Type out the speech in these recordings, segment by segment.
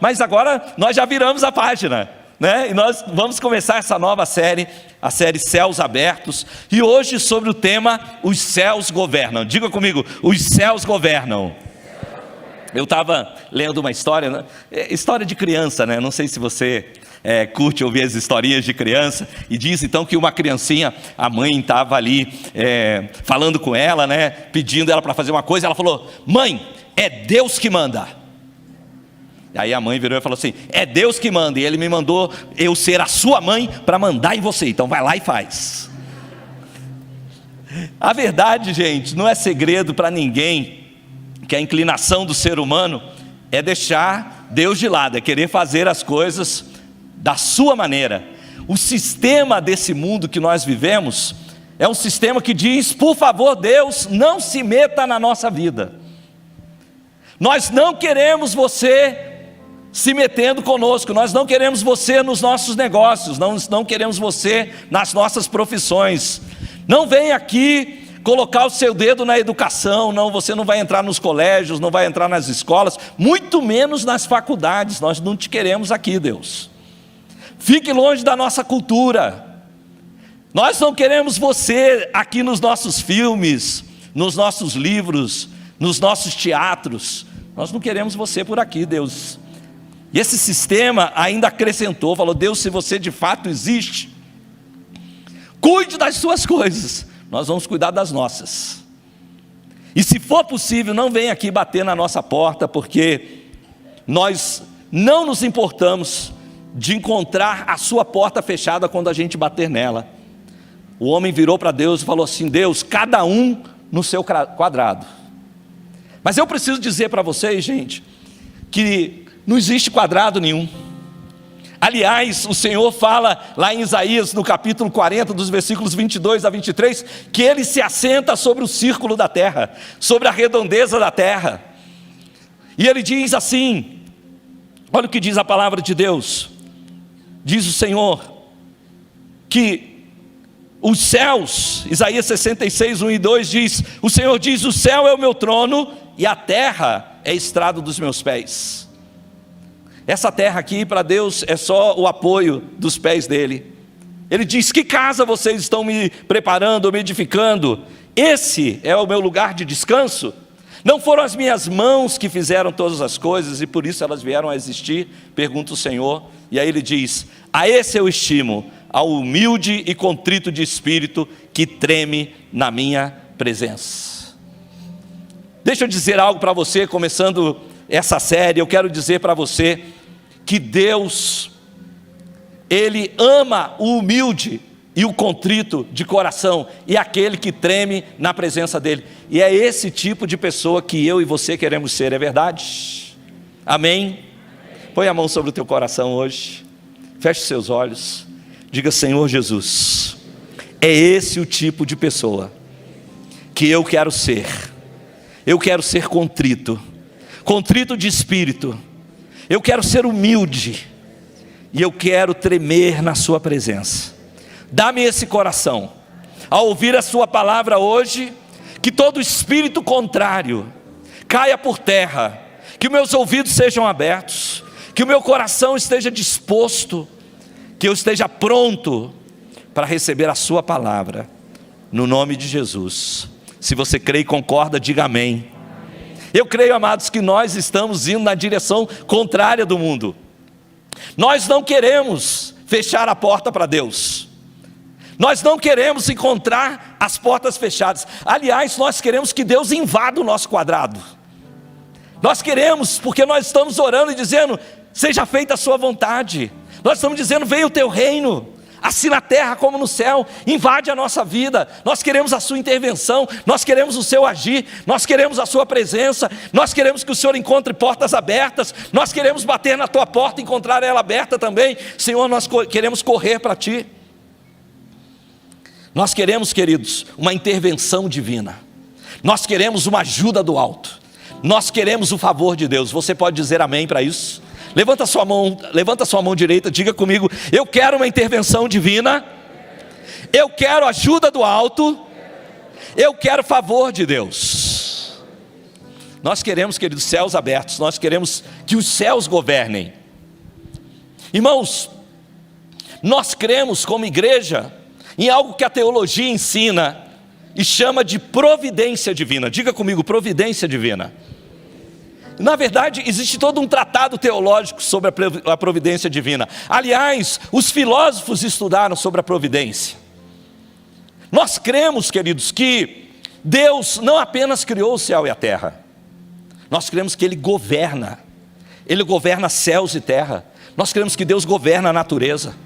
Mas agora nós já viramos a página, né? E nós vamos começar essa nova série, a série Céus Abertos. E hoje sobre o tema, os céus governam. Diga comigo, os céus governam. Eu estava lendo uma história, né? História de criança, né? Não sei se você curte ouvir as historinhas de criança. E diz então que uma criancinha, a mãe estava ali falando com ela, né? Pedindo ela para fazer uma coisa. Ela falou: mãe, é Deus que manda. Aí a mãe virou e falou assim: é Deus que manda, e Ele me mandou eu ser a sua mãe para mandar em você, então vai lá e faz. A verdade, gente, não é segredo para ninguém que a inclinação do ser humano é deixar Deus de lado, é querer fazer as coisas da sua maneira. O sistema desse mundo que nós vivemos é um sistema que diz: por favor, Deus, não se meta na nossa vida. Nós não queremos você se metendo conosco, nós não queremos você nos nossos negócios, não queremos você nas nossas profissões. Não vem aqui colocar o seu dedo na educação, não, você não vai entrar nos colégios, não vai entrar nas escolas, muito menos nas faculdades. Nós não te queremos aqui, Deus. Fique longe da nossa cultura. Nós não queremos você aqui nos nossos filmes, nos nossos livros, nos nossos teatros. Nós não queremos você por aqui, Deus. E esse sistema ainda acrescentou, falou: Deus, se você de fato existe, cuide das suas coisas, nós vamos cuidar das nossas. E se for possível, não venha aqui bater na nossa porta, porque nós não nos importamos de encontrar a sua porta fechada quando a gente bater nela. O homem virou para Deus e falou assim: Deus, cada um no seu quadrado. Mas eu preciso dizer para vocês, gente, que não existe quadrado nenhum. Aliás, o Senhor fala lá em Isaías, no capítulo 40, dos versículos 22 a 23, que Ele se assenta sobre o círculo da terra, sobre a redondeza da terra. E Ele diz assim, olha o que diz a palavra de Deus. Diz o Senhor que os céus, Isaías 66, 1 e 2 diz, o Senhor diz: o céu é o meu trono e a terra é estrado dos meus pés. Essa terra aqui para Deus é só o apoio dos pés dele. Ele diz: que casa vocês estão me preparando, me edificando? Esse é o meu lugar de descanso? Não foram as minhas mãos que fizeram todas as coisas e por isso elas vieram a existir? Pergunta o Senhor. E aí ele diz: a esse eu estimo, ao humilde e contrito de espírito, que treme na minha presença. Deixa eu dizer algo para você, começando essa série. Eu quero dizer para você que Deus, Ele ama o humilde e o contrito de coração, e aquele que treme na presença dEle. E é esse tipo de pessoa que eu e você queremos ser, é verdade? Amém? Põe a mão sobre o teu coração hoje, feche seus olhos, diga: Senhor Jesus, é esse o tipo de pessoa que eu quero ser. Eu quero ser contrito de espírito, eu quero ser humilde, e eu quero tremer na sua presença. Dá-me esse coração, ao ouvir a sua palavra hoje, que todo espírito contrário caia por terra, que meus ouvidos sejam abertos, que o meu coração esteja disposto, que eu esteja pronto para receber a sua palavra, no nome de Jesus. Se você crê e concorda, diga amém. Eu creio, amados, que nós estamos indo na direção contrária do mundo. Nós não queremos fechar a porta para Deus. Nós não queremos encontrar as portas fechadas. Aliás, nós queremos que Deus invada o nosso quadrado. Nós queremos, porque nós estamos orando e dizendo: seja feita a sua vontade. Nós estamos dizendo: venha o teu reino, assim na terra como no céu, invade a nossa vida. Nós queremos a sua intervenção, nós queremos o seu agir, nós queremos a sua presença, nós queremos que o Senhor encontre portas abertas, nós queremos bater na tua porta e encontrar ela aberta também. Senhor, nós queremos correr para ti. Nós queremos, queridos, uma intervenção divina. Nós queremos uma ajuda do alto. Nós queremos o favor de Deus. Você pode dizer amém para isso? Levanta sua mão direita, diga comigo: eu quero uma intervenção divina, eu quero ajuda do alto, eu quero favor de Deus. Nós queremos, queridos, céus abertos, nós queremos que os céus governem. Irmãos, nós cremos como igreja em algo que a teologia ensina e chama de providência divina. Diga comigo, providência divina. Na verdade, existe todo um tratado teológico sobre a providência divina. Aliás, os filósofos estudaram sobre a providência. Nós cremos, queridos, que Deus não apenas criou o céu e a terra. Nós cremos que Ele governa céus e terra. Nós cremos que Deus governa a natureza.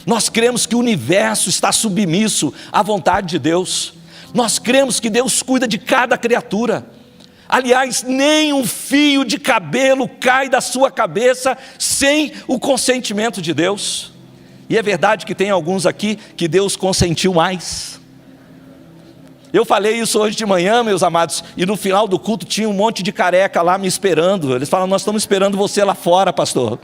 Nós cremos que o universo está submisso à vontade de Deus. Nós cremos que Deus cuida de cada criatura. Aliás, nem um fio de cabelo cai da sua cabeça sem o consentimento de Deus. E é verdade que tem alguns aqui que Deus consentiu mais. Eu falei isso hoje de manhã, meus amados, e no final do culto tinha um monte de careca lá me esperando. Eles falam, nós estamos esperando você lá fora, pastor.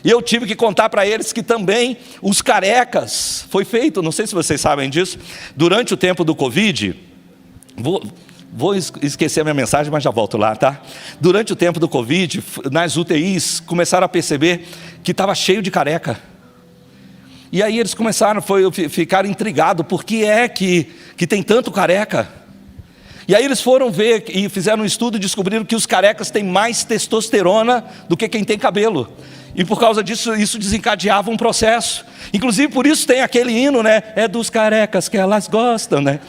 E eu tive que contar para eles que também os carecas, foi feito, não sei se vocês sabem disso, durante o tempo do Covid, vou esquecer a minha mensagem, mas já volto lá, tá? Durante o tempo do Covid, nas UTIs, começaram a perceber que estava cheio de careca. E aí eles começaram, ficaram intrigados, por que é que tem tanto careca? E aí eles foram ver e fizeram um estudo e descobriram que os carecas têm mais testosterona do que quem tem cabelo. E por causa disso, isso desencadeava um processo. Inclusive por isso tem aquele hino, né? É dos carecas que elas gostam, né?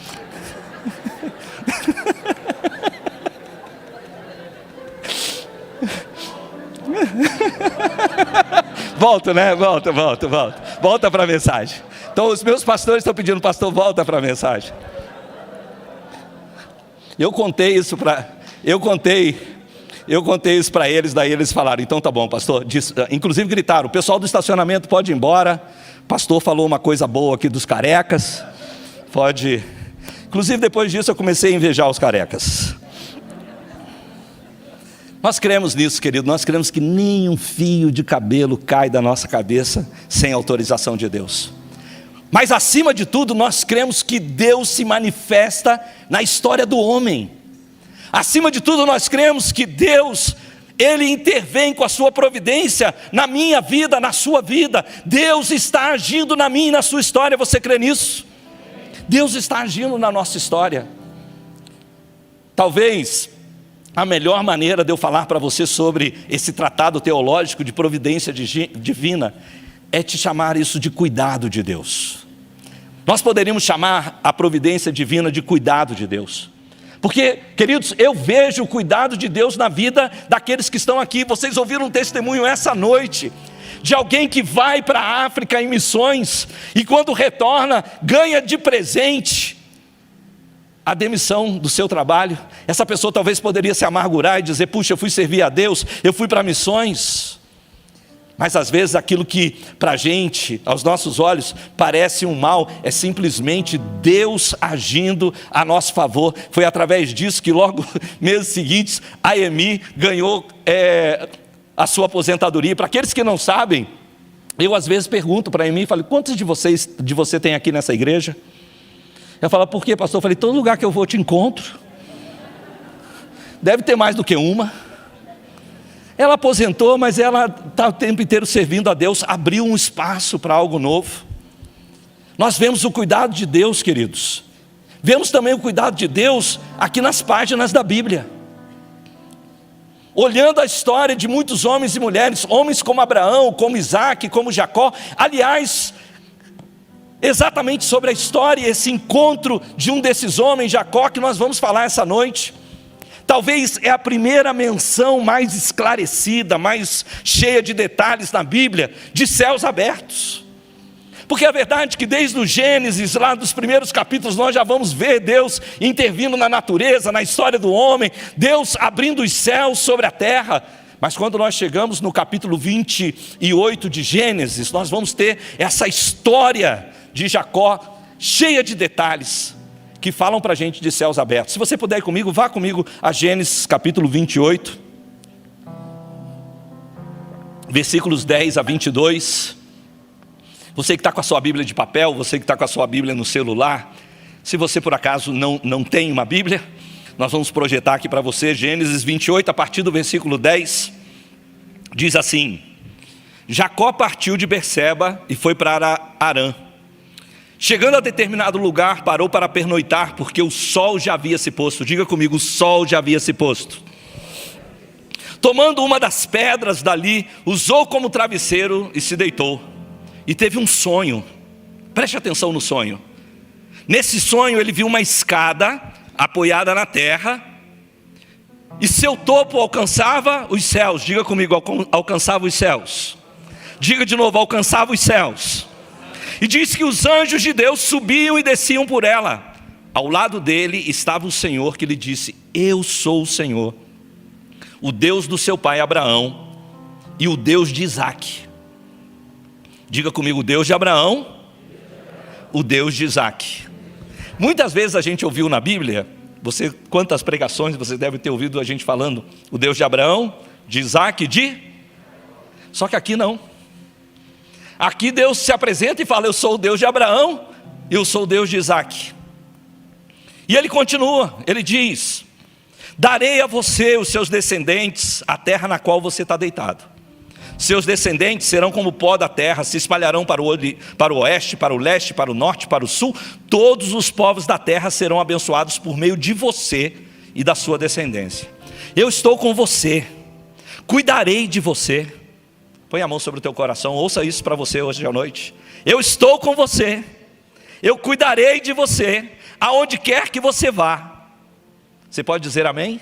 Volta, né? Volta para a mensagem. Então os meus pastores estão pedindo, pastor, volta para a mensagem. Eu contei isso para eles, daí eles falaram, então tá bom, pastor. Inclusive gritaram, o pessoal do estacionamento pode ir embora. Pastor falou uma coisa boa aqui dos carecas. Pode. Inclusive depois disso eu comecei a invejar os carecas. Nós cremos nisso, querido, nós cremos que nem um fio de cabelo cai da nossa cabeça sem autorização de Deus. Mas acima de tudo, nós cremos que Deus se manifesta na história do homem. Acima de tudo, nós cremos que Deus, Ele intervém com a sua providência na minha vida, na sua vida. Deus está agindo na minha e na sua história, você crê nisso? Deus está agindo na nossa história. Talvez a melhor maneira de eu falar para você sobre esse tratado teológico de providência divina é te chamar isso de cuidado de Deus. Nós poderíamos chamar a providência divina de cuidado de Deus. Porque, queridos, eu vejo o cuidado de Deus na vida daqueles que estão aqui. Vocês ouviram um testemunho essa noite de alguém que vai para a África em missões e quando retorna, ganha de presente a demissão do seu trabalho. Essa pessoa talvez poderia se amargurar e dizer, puxa, eu fui servir a Deus, eu fui para missões. Mas às vezes aquilo que para a gente, aos nossos olhos, parece um mal, é simplesmente Deus agindo a nosso favor. Foi através disso que logo meses seguintes, a Emi ganhou a sua aposentadoria. Para aqueles que não sabem, eu às vezes pergunto para a Emi, falo, quantos de você tem aqui nessa igreja? Ela fala, por quê, pastor? Eu falei, todo lugar que eu vou te encontro. Deve ter mais do que uma. Ela aposentou, mas ela está o tempo inteiro servindo a Deus, abriu um espaço para algo novo. Nós vemos o cuidado de Deus, queridos. Vemos também o cuidado de Deus aqui nas páginas da Bíblia. Olhando a história de muitos homens e mulheres, homens como Abraão, como Isaac, como Jacó. Aliás, exatamente sobre a história, esse encontro de um desses homens, Jacó, que nós vamos falar essa noite. Talvez é a primeira menção mais esclarecida, mais cheia de detalhes na Bíblia, de céus abertos. Porque a verdade é que desde o Gênesis, lá dos primeiros capítulos, nós já vamos ver Deus intervindo na natureza, na história do homem, Deus abrindo os céus sobre a terra. Mas quando nós chegamos no capítulo 28 de Gênesis, nós vamos ter essa história de Jacó, cheia de detalhes, que falam para a gente de céus abertos. Se você puder ir comigo, vá comigo a Gênesis capítulo 28, versículos 10 a 22. Você que está com a sua Bíblia de papel, você que está com a sua Bíblia no celular, se você por acaso não tem uma Bíblia, Nós vamos projetar aqui para você, Gênesis 28, a partir do versículo 10, diz assim: Jacó partiu de Berseba e foi para Harã. Chegando a determinado lugar, parou para pernoitar, porque o sol já havia se posto. Diga comigo, o sol já havia se posto. Tomando uma das pedras dali, usou como travesseiro e se deitou. E teve um sonho. Preste atenção no sonho. Nesse sonho ele viu uma escada apoiada na terra, e seu topo alcançava os céus. Diga comigo, alcançava os céus. Diga de novo, alcançava os céus. E diz que os anjos de Deus subiam e desciam por ela. Ao lado dele estava o Senhor, que lhe disse: eu sou o Senhor, o Deus do seu pai Abraão e o Deus de Isaque. Diga comigo, o Deus de Abraão, o Deus de Isaque. Muitas vezes a gente ouviu na Bíblia, quantas pregações você deve ter ouvido a gente falando, o Deus de Abraão, de Isaque, só que aqui não. Aqui Deus se apresenta e fala: eu sou o Deus de Abraão e eu sou o Deus de Isaque. E ele continua, ele diz: darei a você, os seus descendentes, a terra na qual você está deitado. Seus descendentes serão como o pó da terra, se espalharão para o oeste, para o leste, para o norte, para o sul. Todos os povos da terra serão abençoados por meio de você e da sua descendência. Eu estou com você, cuidarei de você. Põe a mão sobre o teu coração, ouça isso para você hoje à noite. Eu estou com você, eu cuidarei de você, aonde quer que você vá. Você pode dizer amém?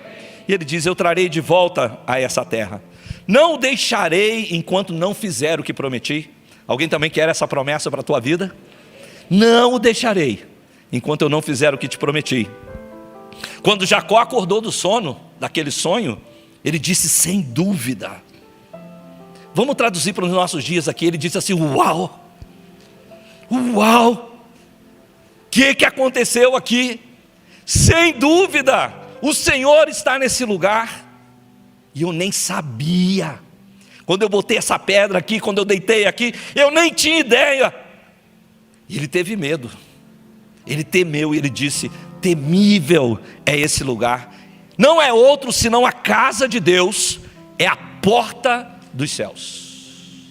Amém. E ele diz: eu trarei de volta a essa terra. Não o deixarei enquanto não fizer o que prometi. Alguém também quer essa promessa para a tua vida? Não o deixarei enquanto eu não fizer o que te prometi. Quando Jacó acordou do sono, daquele sonho, ele disse: sem dúvida. Vamos traduzir para os nossos dias aqui. Ele disse assim: uau, uau, o que aconteceu aqui? Sem dúvida, o Senhor está nesse lugar, e eu nem sabia. Quando eu botei essa pedra aqui, quando eu deitei aqui, eu nem tinha ideia. E ele teve medo, ele temeu, e ele disse: temível é esse lugar, não é outro senão a casa de Deus, é a porta dos céus.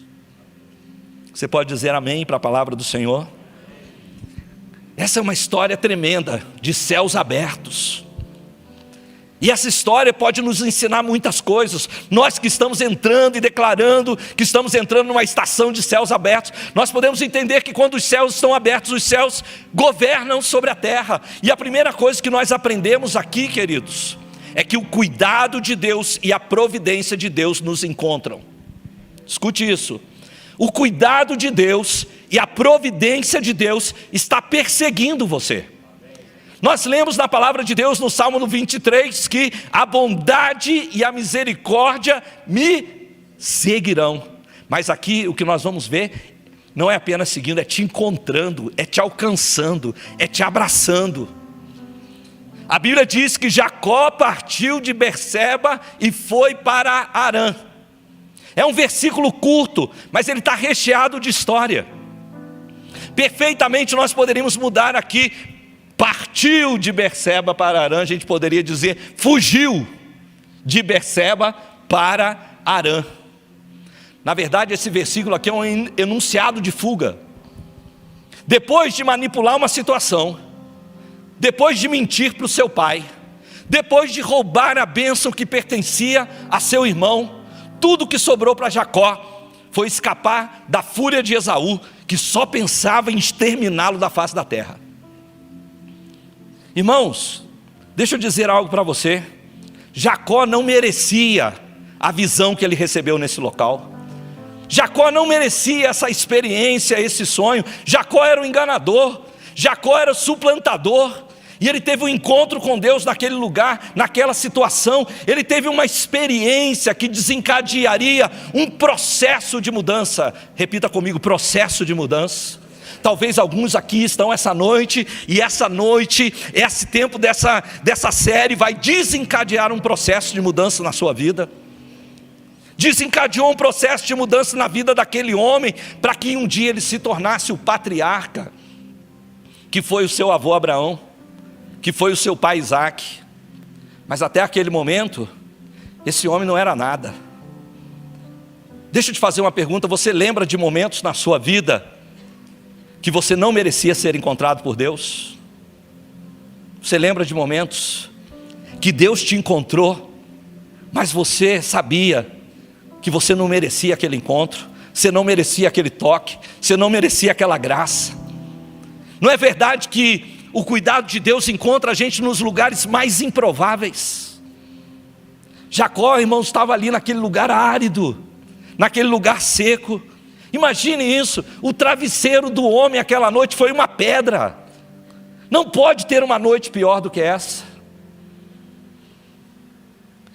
Você pode dizer amém para a palavra do Senhor? Essa é uma história tremenda, de céus abertos. E essa história pode nos ensinar muitas coisas. Nós que estamos entrando e declarando que estamos entrando numa estação de céus abertos, nós podemos entender que quando os céus estão abertos, os céus governam sobre a terra. E a primeira coisa que nós aprendemos aqui, queridos, é que o cuidado de Deus e a providência de Deus nos encontram. Escute isso: o cuidado de Deus e a providência de Deus está perseguindo você. Nós lemos na palavra de Deus no Salmo 23 que a bondade e a misericórdia me seguirão. Mas aqui o que nós vamos ver não é apenas seguindo, é te encontrando, é te alcançando, é te abraçando. A Bíblia diz que Jacó partiu de Berseba e foi para Harã. É um versículo curto, mas ele está recheado de história. Perfeitamente nós poderíamos mudar aqui: partiu de Berseba para Harã. A gente poderia dizer: fugiu de Berseba para Harã. Na verdade, esse versículo aqui é um enunciado de fuga. Depois de manipular uma situação, depois de mentir para o seu pai, depois de roubar a bênção que pertencia a seu irmão, tudo que sobrou para Jacó foi escapar da fúria de Esaú, que só pensava em exterminá-lo da face da terra. Irmãos, deixa eu dizer algo para você. Jacó não merecia a visão que ele recebeu nesse local. Jacó não merecia essa experiência, esse sonho. Jacó era o enganador, Jacó era o suplantador. E ele teve um encontro com Deus naquele lugar, naquela situação. Ele teve uma experiência que desencadearia um processo de mudança. Repita comigo: processo de mudança. Talvez alguns aqui estão essa noite, e essa noite, esse tempo dessa série vai desencadear um processo de mudança na sua vida. Desencadeou um processo de mudança na vida daquele homem, para que um dia ele se tornasse o patriarca, que foi o seu avô Abraão, que foi o seu pai Isaque. Mas até aquele momento, esse homem não era nada. Deixa eu te fazer uma pergunta: você lembra de momentos na sua vida que você não merecia ser encontrado por Deus? Você lembra de momentos que Deus te encontrou, mas você sabia que você não merecia aquele encontro, você não merecia aquele toque, você não merecia aquela graça? Não é verdade que o cuidado de Deus encontra a gente nos lugares mais improváveis? Jacó, irmãos, estava ali naquele lugar árido, naquele lugar seco. Imagine isso, o travesseiro do homem aquela noite foi uma pedra. Não pode ter uma noite pior do que essa.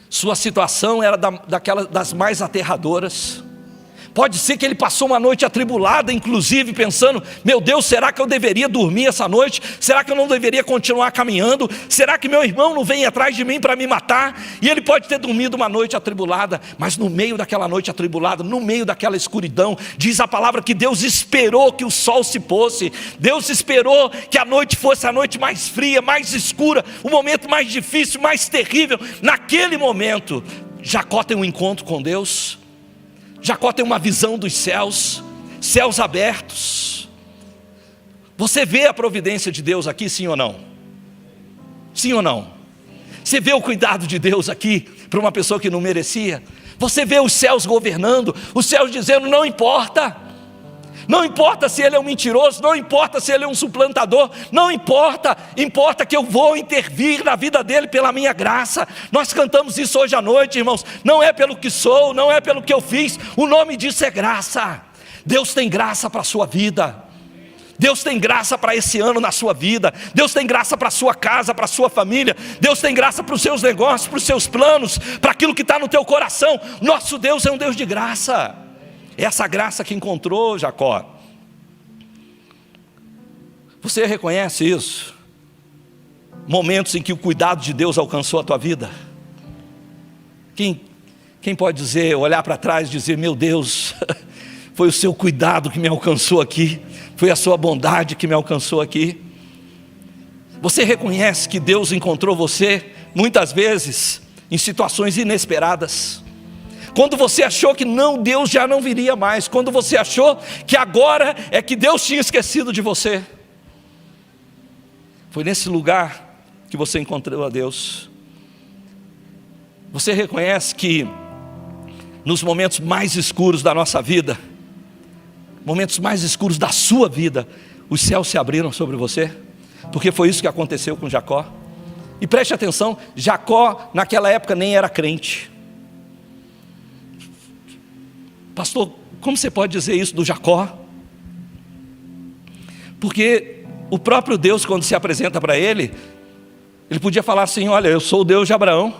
Sua situação era das mais aterradoras. Pode ser que ele passou uma noite atribulada, inclusive pensando: meu Deus, será que eu deveria dormir essa noite? Será que eu não deveria continuar caminhando? Será que meu irmão não vem atrás de mim para me matar? E ele pode ter dormido uma noite atribulada, mas no meio daquela noite atribulada, no meio daquela escuridão, diz a palavra que Deus esperou que o sol se fosse. Deus esperou que a noite fosse a noite mais fria, mais escura, o momento mais difícil, mais terrível. Naquele momento, Jacó tem um encontro com Deus. Jacó tem uma visão dos céus, céus abertos. Você vê a providência de Deus aqui, sim ou não? Sim ou não? Você vê o cuidado de Deus aqui para uma pessoa que não merecia? Você vê os céus governando, os céus dizendo: não importa. Não importa se ele é um mentiroso, não importa se ele é um suplantador, não importa, importa que eu vou intervir na vida dele pela minha graça. Nós cantamos isso hoje à noite, irmãos. Não é pelo que sou, não é pelo que eu fiz, o nome disso é graça. Deus tem graça para a sua vida. Deus tem graça para esse ano na sua vida. Deus tem graça para a sua casa, para a sua família. Deus tem graça para os seus negócios, para os seus planos, para aquilo que está no teu coração. Nosso Deus é um Deus de graça. Essa graça que encontrou Jacó. Você reconhece isso? Momentos em que o cuidado de Deus alcançou a tua vida. Quem pode dizer, olhar para trás e dizer: meu Deus, foi o seu cuidado que me alcançou aqui, foi a sua bondade que me alcançou aqui? Você reconhece que Deus encontrou você muitas vezes em situações inesperadas? Quando você achou que não, Deus já não viria mais. Quando você achou que agora é que Deus tinha esquecido de você. Foi nesse lugar que você encontrou a Deus. Você reconhece que nos momentos mais escuros da nossa vida, momentos mais escuros da sua vida, os céus se abriram sobre você? Porque foi isso que aconteceu com Jacó. E preste atenção, Jacó naquela época nem era crente. Pastor, como você pode dizer isso do Jacó? Porque o próprio Deus, quando se apresenta para ele, ele podia falar assim: olha, eu sou o Deus de Abraão,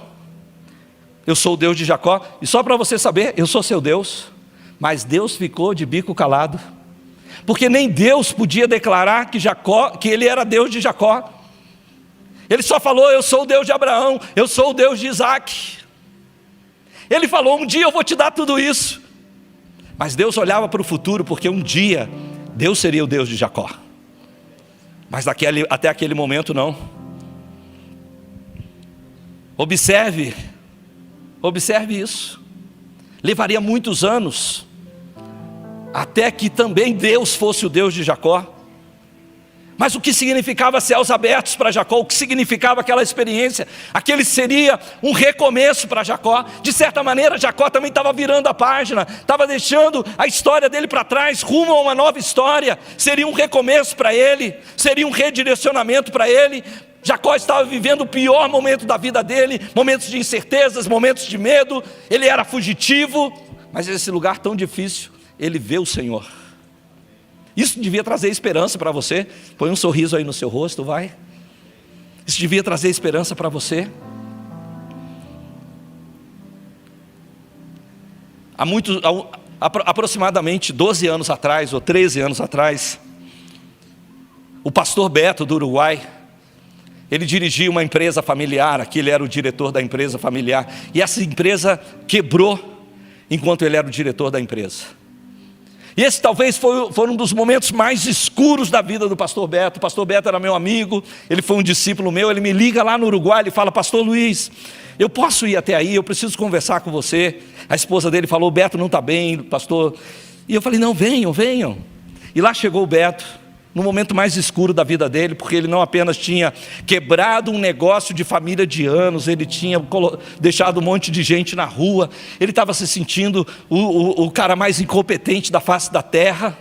eu sou o Deus de Jacó, e só para você saber, eu sou seu Deus. Mas Deus ficou de bico calado, porque nem Deus podia declarar que ele era Deus de Jacó. Ele só falou: eu sou o Deus de Abraão, eu sou o Deus de Isaac. Ele falou: um dia eu vou te dar tudo isso. Mas Deus olhava para o futuro, porque um dia Deus seria o Deus de Jacó. Mas até aquele momento não. Observe isso. Levaria muitos anos até que também Deus fosse o Deus de Jacó. Mas o que significava céus abertos para Jacó? O que significava aquela experiência? Aquele seria um recomeço para Jacó. De certa maneira, Jacó também estava virando a página, estava deixando a história dele para trás, rumo a uma nova história. Seria um recomeço para ele, seria um redirecionamento para ele. Jacó estava vivendo o pior momento da vida dele, momentos de incertezas, momentos de medo. Ele era fugitivo, mas nesse lugar tão difícil, ele vê o Senhor. Isso devia trazer esperança para você. Põe um sorriso aí no seu rosto, vai. Isso devia trazer esperança para você. Aproximadamente 12 anos atrás, ou 13 anos atrás, o pastor Beto do Uruguai, ele dirigia uma empresa familiar. Aqui ele era o diretor da empresa familiar, e essa empresa quebrou enquanto ele era o diretor da empresa. E esse talvez foi um dos momentos mais escuros da vida do pastor Beto. O pastor Beto era meu amigo, ele foi um discípulo meu, ele me liga lá no Uruguai, ele fala: pastor Luiz, eu posso ir até aí, eu preciso conversar com você. A esposa dele falou: Beto não está bem, pastor. E eu falei: não, venham. E lá chegou o Beto, no momento mais escuro da vida dele, porque ele não apenas tinha quebrado um negócio de família de anos, ele tinha deixado um monte de gente na rua, ele estava se sentindo o cara mais incompetente da face da terra.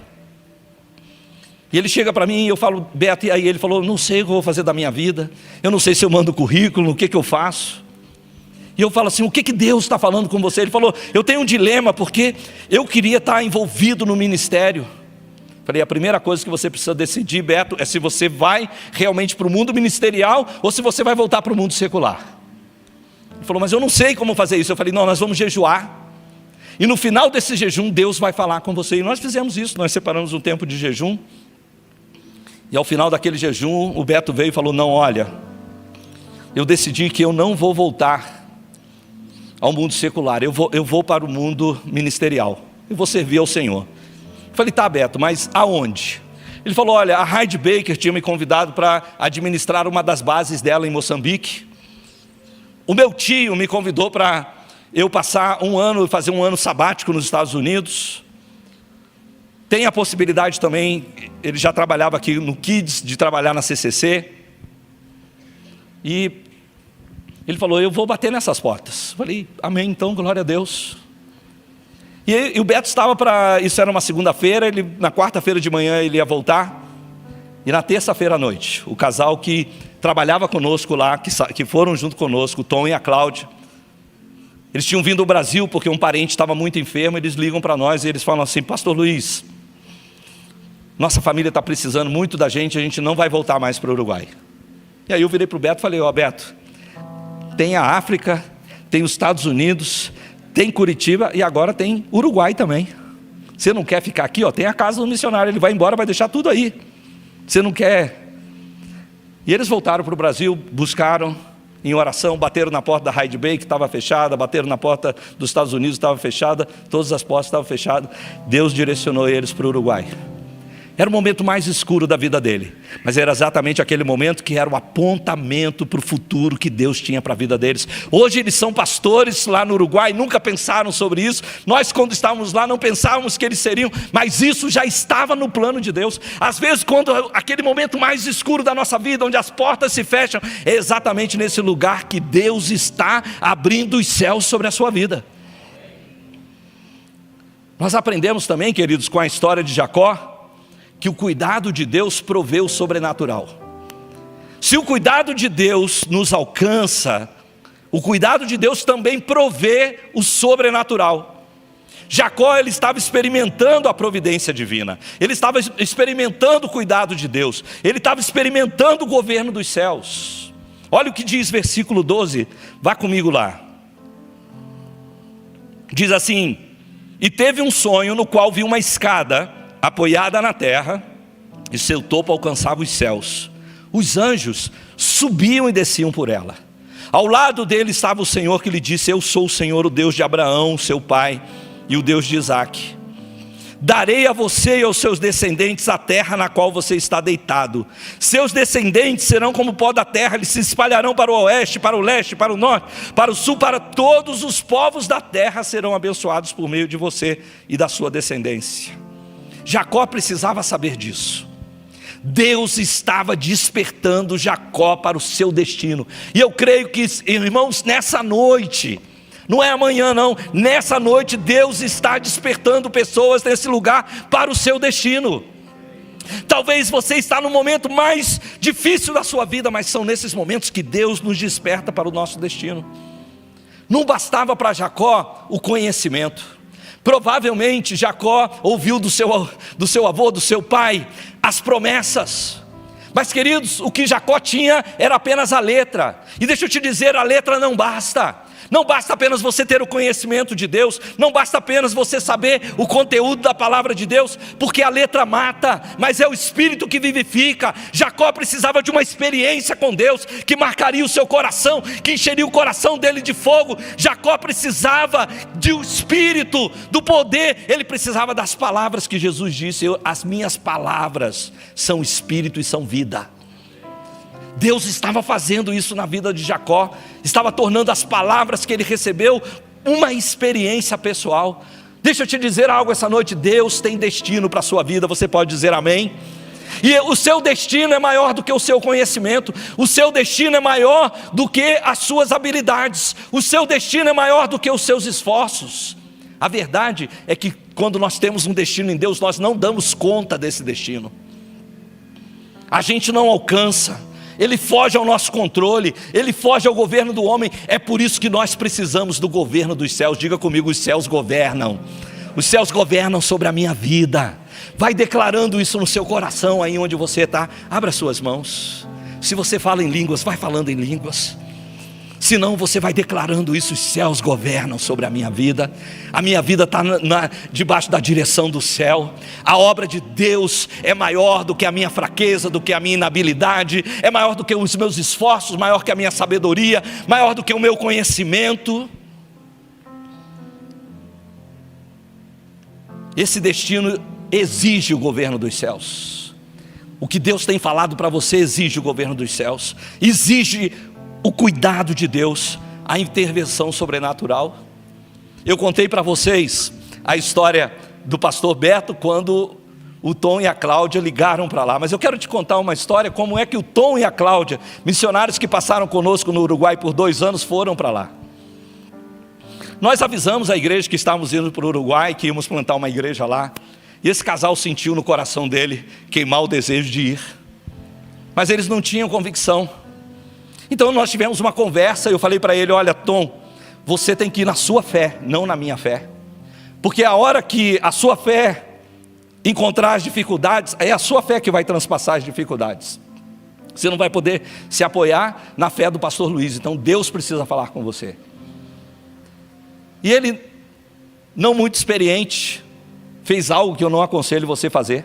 E ele chega para mim e eu falo: Beto, e aí? Ele falou: não sei o que eu vou fazer da minha vida, eu não sei se eu mando currículo, o que eu faço. E eu falo assim: o que Deus está falando com você? Ele falou: eu tenho um dilema, porque eu queria estar envolvido no ministério. Falei: a primeira coisa que você precisa decidir, Beto, é se você vai realmente para o mundo ministerial ou se você vai voltar para o mundo secular. Ele falou: mas eu não sei como fazer isso. Eu falei: não, nós vamos jejuar, e no final desse jejum Deus vai falar com você. E nós fizemos isso, nós separamos um tempo de jejum, e ao final daquele jejum o Beto veio e falou: não, olha, eu decidi que eu não vou voltar ao mundo secular, eu vou para o mundo ministerial, eu vou servir ao Senhor. Eu falei: tá, Beto, mas aonde? Ele falou: olha, a Heidi Baker tinha me convidado para administrar uma das bases dela em Moçambique. O meu tio me convidou para eu passar fazer um ano sabático nos Estados Unidos. Tem a possibilidade também, ele já trabalhava aqui no Kids, de trabalhar na CCC. E ele falou: eu vou bater nessas portas. Eu falei: amém, então, glória a Deus. E o Beto estava isso era uma segunda-feira, na quarta-feira de manhã ele ia voltar, e na terça-feira à noite, o casal que trabalhava conosco lá, que foram junto conosco, o Tom e a Cláudia, eles tinham vindo ao Brasil porque um parente estava muito enfermo. Eles ligam para nós e eles falam assim: pastor Luiz, nossa família está precisando muito da gente, a gente não vai voltar mais para o Uruguai. E aí eu virei para o Beto e falei: ó, Beto, tem a África, tem os Estados Unidos, tem Curitiba e agora tem Uruguai também. Você não quer ficar aqui? Ó, tem a casa do missionário, ele vai embora, vai deixar tudo aí. Você não quer? E eles voltaram para o Brasil, buscaram em oração, bateram na porta da Heidi Bay, que estava fechada, bateram na porta dos Estados Unidos, estava fechada, todas as portas estavam fechadas. Deus direcionou eles para o Uruguai. Era o momento mais escuro da vida dele, mas era exatamente aquele momento que era o apontamento para o futuro que Deus tinha para a vida deles. Hoje eles são pastores lá no Uruguai, nunca pensaram sobre isso. Nós, quando estávamos lá, não pensávamos que eles seriam, mas isso já estava no plano de Deus. Às vezes, quando aquele momento mais escuro da nossa vida, onde as portas se fecham, é exatamente nesse lugar que Deus está abrindo os céus sobre a sua vida. Nós aprendemos também, queridos, com a história de Jacó, que o cuidado de Deus provê o sobrenatural. Se o cuidado de Deus nos alcança, o cuidado de Deus também provê o sobrenatural. Jacó, ele estava experimentando a providência divina, ele estava experimentando o cuidado de Deus, ele estava experimentando o governo dos céus. Olha o que diz versículo 12, vá comigo lá. Diz assim: e teve um sonho no qual viu uma escada apoiada na terra, e seu topo alcançava os céus. Os anjos subiam e desciam por ela. Ao lado dele estava o Senhor, que lhe disse: eu sou o Senhor, o Deus de Abraão, seu pai, e o Deus de Isaque. Darei a você e aos seus descendentes a terra na qual você está deitado. Seus descendentes serão como o pó da terra, eles se espalharão para o oeste, para o leste, para o norte, para o sul, para todos os povos da terra serão abençoados por meio de você e da sua descendência. Jacó precisava saber disso. Deus estava despertando Jacó para o seu destino. E eu creio que, irmãos, nessa noite, não é amanhã não, nessa noite Deus está despertando pessoas nesse lugar para o seu destino. Talvez você está no momento mais difícil da sua vida, mas são nesses momentos que Deus nos desperta para o nosso destino. Não bastava para Jacó o conhecimento. Provavelmente Jacó ouviu do seu avô, do seu pai, as promessas. Mas, queridos, o que Jacó tinha era apenas a letra. E deixa eu te dizer, a letra não basta. Não basta apenas você ter o conhecimento de Deus, não basta apenas você saber o conteúdo da palavra de Deus, porque a letra mata, mas é o Espírito que vivifica. Jacó precisava de uma experiência com Deus, que marcaria o seu coração, que encheria o coração dele de fogo. Jacó precisava do Espírito, do poder, ele precisava das palavras que Jesus disse: as minhas palavras são Espírito e são vida. Deus estava fazendo isso na vida de Jacó, estava tornando as palavras que ele recebeu uma experiência pessoal. Deixa eu te dizer algo essa noite: Deus tem destino para a sua vida, você pode dizer amém? E o seu destino é maior do que o seu conhecimento, o seu destino é maior do que as suas habilidades, o seu destino é maior do que os seus esforços. A verdade é que quando nós temos um destino em Deus, nós não damos conta desse destino, a gente não alcança, ele foge ao nosso controle, ele foge ao governo do homem. É por isso que nós precisamos do governo dos céus. Diga comigo: os céus governam. Os céus governam sobre a minha vida. Vai declarando isso no seu coração, aí onde você está. Abra suas mãos. Se você fala em línguas, vai falando em línguas. Se não, você vai declarando isso: os céus governam sobre a minha vida. A minha vida está debaixo da direção do céu. A obra de Deus é maior do que a minha fraqueza, do que a minha inabilidade, é maior do que os meus esforços, maior que a minha sabedoria, maior do que o meu conhecimento. Esse destino exige o governo dos céus. O que Deus tem falado para você exige o governo dos céus, exige o cuidado de Deus, a intervenção sobrenatural. Eu contei para vocês a história do pastor Beto, quando o Tom e a Cláudia ligaram para lá. Mas eu quero te contar uma história, como é que o Tom e a Cláudia, missionários que passaram conosco no Uruguai por 2 anos, foram para lá. Nós avisamos a igreja que estávamos indo para o Uruguai, que íamos plantar uma igreja lá. E esse casal sentiu no coração dele queimar o desejo de ir, mas eles não tinham convicção. Então nós tivemos uma conversa e eu falei para ele: olha, Tom, você tem que ir na sua fé, não na minha fé. Porque a hora que a sua fé encontrar as dificuldades, é a sua fé que vai transpassar as dificuldades. Você não vai poder se apoiar na fé do pastor Luiz, então Deus precisa falar com você. E ele, não muito experiente, fez algo que eu não aconselho você fazer.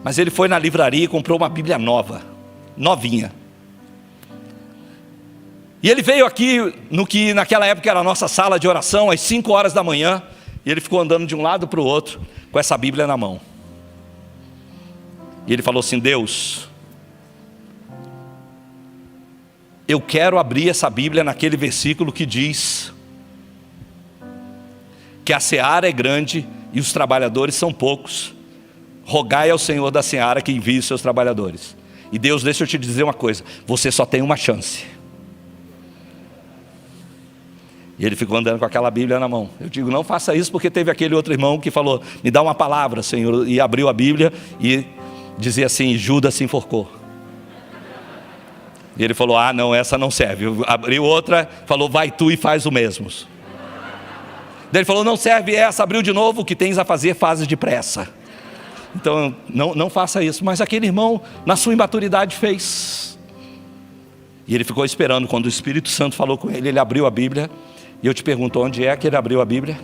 Mas ele foi na livraria e comprou uma Bíblia nova, novinha. E ele veio aqui, no que naquela época era a nossa sala de oração, às 5 horas da manhã, e ele ficou andando de um lado para o outro, com essa Bíblia na mão. E ele falou assim: Deus, eu quero abrir essa Bíblia naquele versículo que diz que a seara é grande e os trabalhadores são poucos. Rogai ao Senhor da seara que envie os seus trabalhadores. E Deus, deixa eu te dizer uma coisa: você só tem uma chance. E ele ficou andando com aquela Bíblia na mão. Eu digo: não faça isso, porque teve aquele outro irmão que falou: me dá uma palavra, Senhor. E abriu a Bíblia e dizia assim: Judas se enforcou. E ele falou: ah, não, essa não serve. Abriu outra, falou: vai tu e faz o mesmo. Daí ele falou: não serve essa. Abriu de novo: o que tens a fazer, fazes depressa. Então não faça isso. Mas aquele irmão, na sua imaturidade, fez. E ele ficou esperando. Quando o Espírito Santo falou com ele, ele abriu a Bíblia. E eu te pergunto: onde é que ele abriu a Bíblia?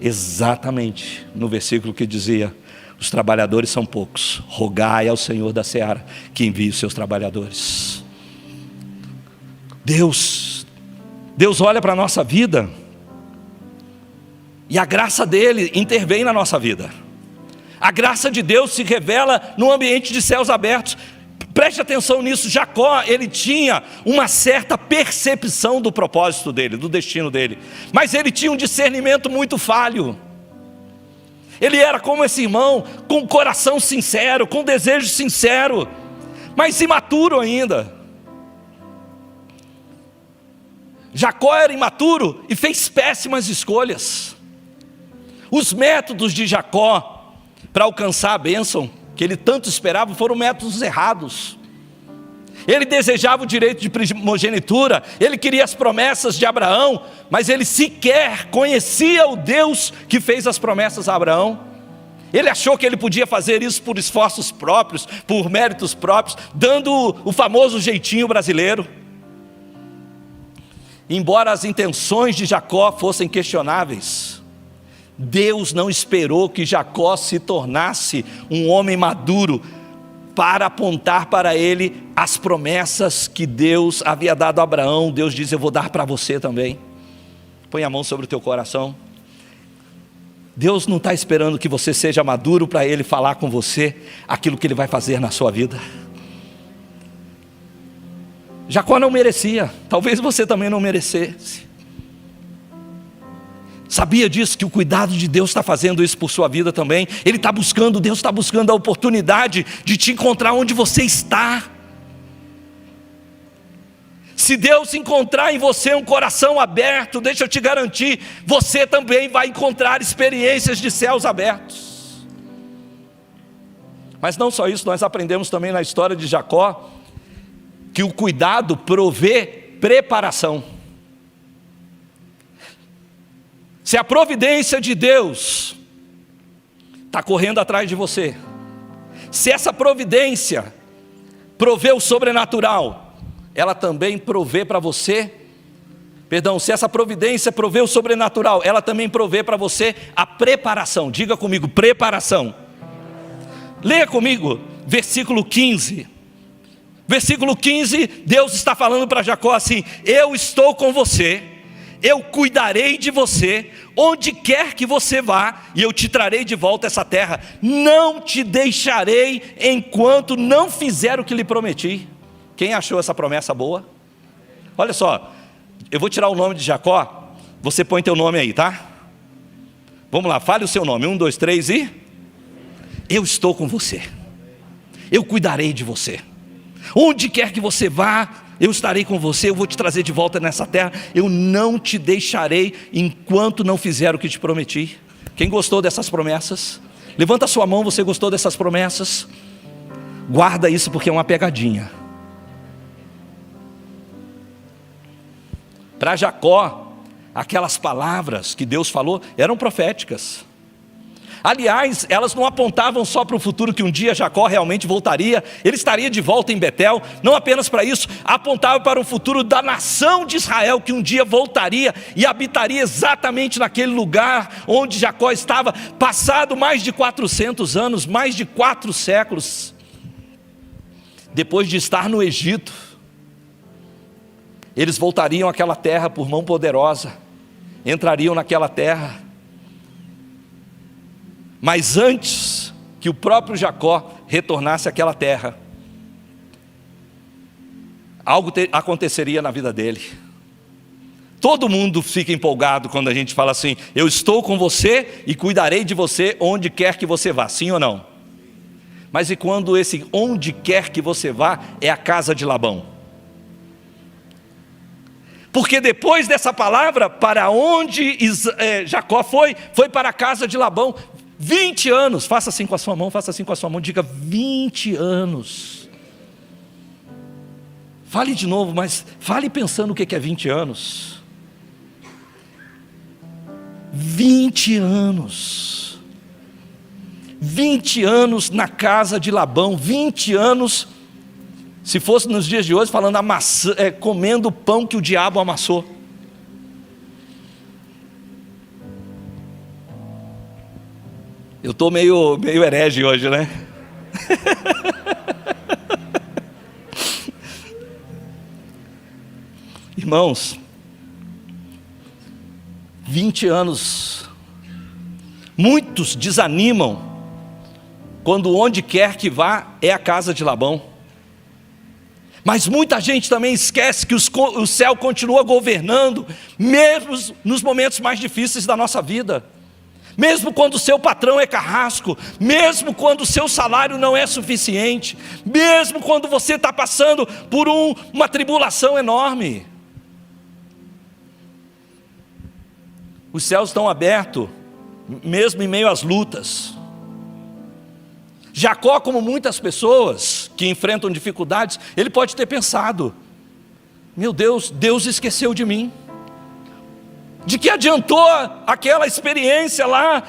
Exatamente no versículo que dizia: os trabalhadores são poucos, rogai ao Senhor da seara que envie os seus trabalhadores. Deus olha para a nossa vida, e a graça dele intervém na nossa vida. A graça de Deus se revela no ambiente de céus abertos. Preste atenção nisso. Jacó, ele tinha uma certa percepção do propósito dele, do destino dele, mas ele tinha um discernimento muito falho. Ele era como esse irmão, com o coração sincero, com desejo sincero, mas imaturo ainda. Jacó era imaturo e fez péssimas escolhas. Os métodos de Jacó para alcançar a bênção que ele tanto esperava foram métodos errados. Ele desejava o direito de primogenitura, ele queria as promessas de Abraão, mas ele sequer conhecia o Deus que fez as promessas a Abraão. Ele achou que ele podia fazer isso por esforços próprios, por méritos próprios, dando o famoso jeitinho brasileiro. Embora as intenções de Jacó fossem questionáveis, Deus não esperou que Jacó se tornasse um homem maduro para apontar para ele as promessas que Deus havia dado a Abraão. Deus diz: eu vou dar para você também. Põe a mão sobre o teu coração. Deus não está esperando que você seja maduro para Ele falar com você aquilo que Ele vai fazer na sua vida. Jacó não merecia, talvez você também não merecesse. Sabia disso, que o cuidado de Deus está fazendo isso por sua vida também. Ele está buscando, Deus está buscando a oportunidade de te encontrar onde você está. Se Deus encontrar em você um coração aberto, deixa eu te garantir, você também vai encontrar experiências de céus abertos. Mas não só isso, nós aprendemos também na história de Jacó, que o cuidado provê preparação. Se a providência de Deus está correndo atrás de você, se essa providência provê o sobrenatural, ela também provê para você, se essa providência provê o sobrenatural, ela também provê para você a preparação. Diga comigo, preparação. Leia comigo, versículo 15. Versículo 15, Deus está falando para Jacó assim: eu estou com você, eu cuidarei de você, onde quer que você vá, e eu te trarei de volta essa terra. Não te deixarei enquanto não fizer o que lhe prometi. Quem achou essa promessa boa? Olha só, eu vou tirar o nome de Jacó, você põe teu nome aí, tá? Vamos lá, fale o seu nome, 1, 2, 3 e... eu estou com você, eu cuidarei de você. Onde quer que você vá, eu estarei com você, eu vou te trazer de volta nessa terra, eu não te deixarei enquanto não fizer o que te prometi. Quem gostou dessas promessas? Levanta a sua mão, você gostou dessas promessas? Guarda isso, porque é uma pegadinha. Para Jacó, aquelas palavras que Deus falou eram proféticas. Aliás, elas não apontavam só para o futuro, que um dia Jacó realmente voltaria, ele estaria de volta em Betel. Não apenas para isso, apontava para o futuro da nação de Israel, que um dia voltaria e habitaria exatamente naquele lugar onde Jacó estava, passado mais de 400 anos, mais de 4 séculos, depois de estar no Egito. Eles voltariam àquela terra por mão poderosa, entrariam naquela terra. Mas antes que o próprio Jacó retornasse àquela terra, algo aconteceria na vida dele. Todo mundo fica empolgado quando a gente fala assim: eu estou com você e cuidarei de você onde quer que você vá, sim ou não? Mas e quando esse onde quer que você vá é a casa de Labão? Porque depois dessa palavra, para onde Jacó foi para a casa de Labão. 20 anos, faça assim com a sua mão, diga 20 anos. Fale de novo, mas fale pensando o que é 20 anos. 20 anos. 20 anos na casa de Labão, 20 anos, se fosse nos dias de hoje, falando comendo o pão que o diabo amassou. Eu estou meio herege hoje, né? Irmãos, 20 anos, muitos desanimam quando onde quer que vá é a casa de Labão. Mas muita gente também esquece que o céu continua governando, mesmo nos momentos mais difíceis da nossa vida. Mesmo quando o seu patrão é carrasco, mesmo quando o seu salário não é suficiente, mesmo quando você está passando por uma tribulação enorme, os céus estão abertos, mesmo em meio às lutas. Jacó, como muitas pessoas que enfrentam dificuldades, ele pode ter pensado: meu Deus, Deus esqueceu de mim. De que adiantou aquela experiência lá,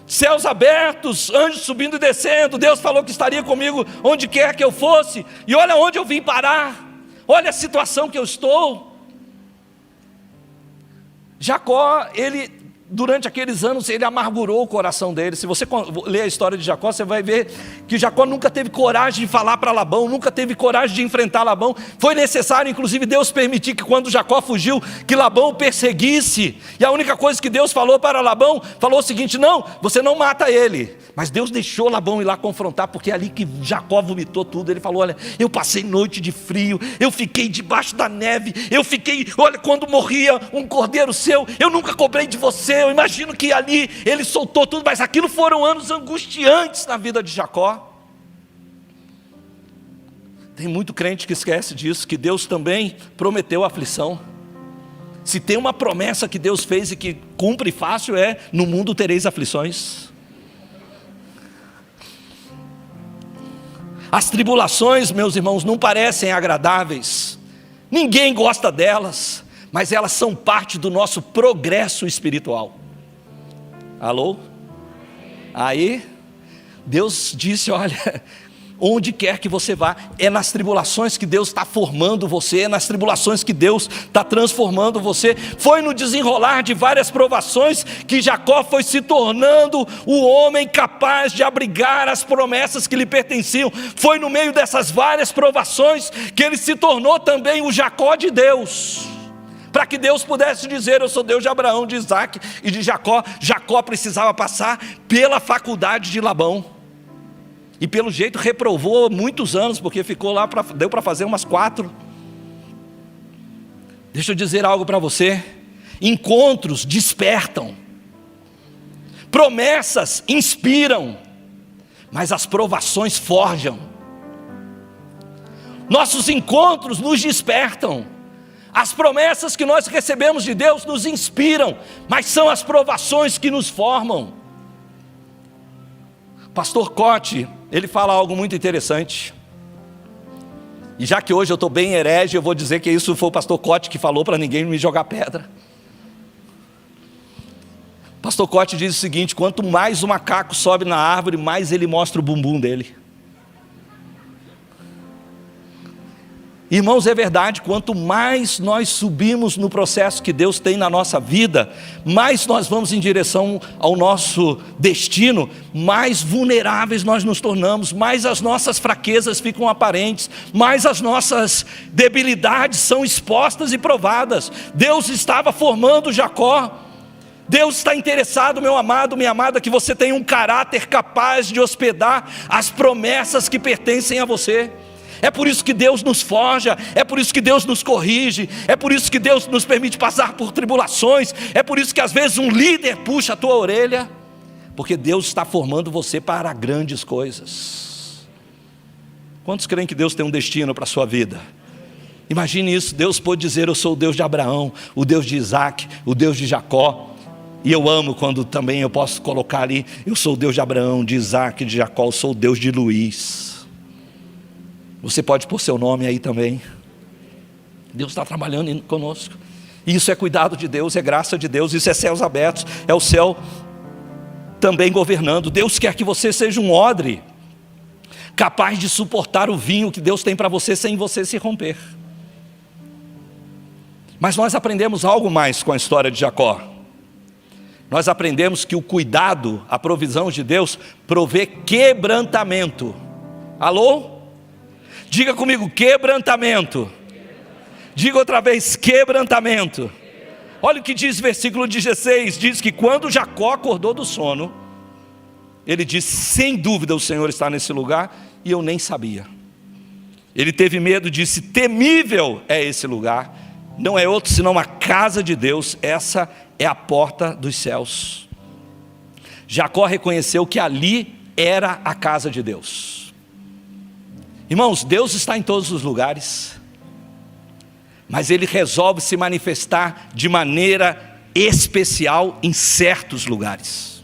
céus abertos, anjos subindo e descendo, Deus falou que estaria comigo onde quer que eu fosse, e olha onde eu vim parar, olha a situação que eu estou. Jacó, durante aqueles anos, ele amargurou o coração dele. Se você ler a história de Jacó, você vai ver que Jacó nunca teve coragem de falar para Labão, nunca teve coragem de enfrentar Labão. Foi necessário, inclusive, Deus permitir que quando Jacó fugiu, que Labão o perseguisse. E a única coisa que Deus falou para Labão, falou o seguinte: não, você não mata ele. Mas Deus deixou Labão ir lá confrontar, porque é ali que Jacó vomitou tudo. Ele falou: olha, eu passei noite de frio, eu fiquei debaixo da neve, olha, quando morria um cordeiro seu, eu nunca cobrei de você. Eu imagino que ali ele soltou tudo, mas aquilo foram anos angustiantes na vida de Jacó. Tem muito crente que esquece disso, que Deus também prometeu aflição. Se tem uma promessa que Deus fez e que cumpre fácil, é: no mundo tereis aflições. As tribulações, meus irmãos, não parecem agradáveis, ninguém gosta delas, mas elas são parte do nosso progresso espiritual. Alô? Aí, Deus disse: olha, onde quer que você vá, é nas tribulações que Deus está formando você, é nas tribulações que Deus está transformando você. Foi no desenrolar de várias provações que Jacó foi se tornando o homem capaz de abrigar as promessas que lhe pertenciam. Foi no meio dessas várias provações que ele se tornou também o Jacó de Deus, para que Deus pudesse dizer: eu sou Deus de Abraão, de Isaac e de Jacó. Jacó precisava passar pela faculdade de Labão. E pelo jeito reprovou muitos anos, porque ficou lá, deu para fazer umas 4. Deixa eu dizer algo para você: encontros despertam, promessas inspiram, mas as provações forjam. Nossos encontros nos despertam, as promessas que nós recebemos de Deus nos inspiram, mas são as provações que nos formam. Pastor Cote, ele fala algo muito interessante, e já que hoje eu estou bem herege, eu vou dizer que isso foi o pastor Cote que falou para ninguém me jogar pedra. Pastor Cote diz o seguinte: quanto mais o macaco sobe na árvore, mais ele mostra o bumbum dele. Irmãos, é verdade, quanto mais nós subimos no processo que Deus tem na nossa vida, mais nós vamos em direção ao nosso destino, mais vulneráveis nós nos tornamos, mais as nossas fraquezas ficam aparentes, mais as nossas debilidades são expostas e provadas. Deus estava formando Jacó. Deus está interessado, meu amado, minha amada, que você tenha um caráter capaz de hospedar as promessas que pertencem a você. É por isso que Deus nos forja, é por isso que Deus nos corrige, é por isso que Deus nos permite passar por tribulações, é por isso que às vezes um líder puxa a tua orelha, porque Deus está formando você para grandes coisas. Quantos creem que Deus tem um destino para a sua vida? Imagine isso. Deus pode dizer: eu sou o Deus de Abraão, o Deus de Isaac, o Deus de Jacó. E eu amo quando também eu posso colocar ali: eu sou o Deus de Abraão, de Isaac, de Jacó, eu sou o Deus de Luiz. Você pode pôr seu nome aí também. Deus está trabalhando conosco. Isso é cuidado de Deus, é graça de Deus, isso é céus abertos, é o céu também governando. Deus quer que você seja um odre, capaz de suportar o vinho que Deus tem para você, sem você se romper. Mas nós aprendemos algo mais com a história de Jacó. Nós aprendemos que o cuidado, a provisão de Deus, provê quebrantamento. Alô? Diga comigo: quebrantamento. Diga outra vez: quebrantamento. Olha o que diz o versículo 16, diz que quando Jacó acordou do sono, ele disse: sem dúvida o Senhor está nesse lugar, e eu nem sabia. Ele teve medo, disse: temível é esse lugar, não é outro senão a casa de Deus, essa é a porta dos céus. Jacó reconheceu que ali era a casa de Deus. Irmãos, Deus está em todos os lugares, mas Ele resolve se manifestar de maneira especial em certos lugares.